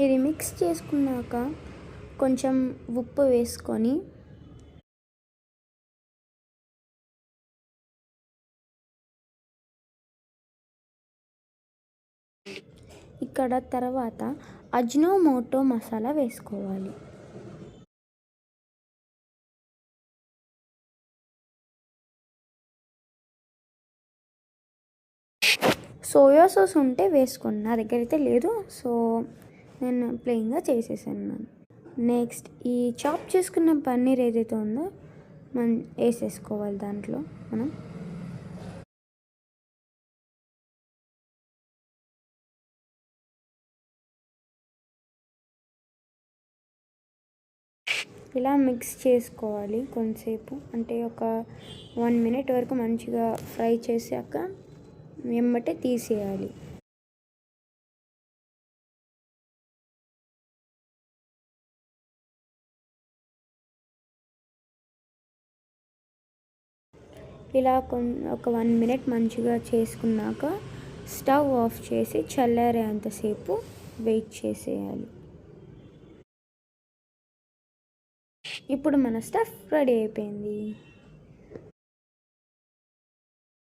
ఇది మిక్స్ చేసుకున్నాక కొంచెం ఉప్పు వేసుకొని ఇక్కడ తర్వాత అజినోమోటో మసాలా వేసుకోవాలి. సోయా సాస్ ఉంటే వేసుకోండి, నా దగ్గర అయితే లేదు, సో నేను ప్లెయిన్గా చేసేసాను. నెక్స్ట్ ఈ చాప్ చేసుకున్న పన్నీర్ ఏదైతే ఉందో మనం వేసేసుకోవాలి దాంట్లో. మనం ఇలా మిక్స్ చేసుకోవాలి కొంతసేపు, అంటే ఒక 1 minute వరకు మంచిగా ఫ్రై చేశాక వెంబటే తీసేయాలి. ఇలా ఒక 1 minute మంచిగా చేసుకున్నాక స్టవ్ ఆఫ్ చేసి చల్లారేంతసేపు వెయిట్ చేసేయాలి. ఇప్పుడు మన స్టఫ్ రెడీ అయిపోయింది.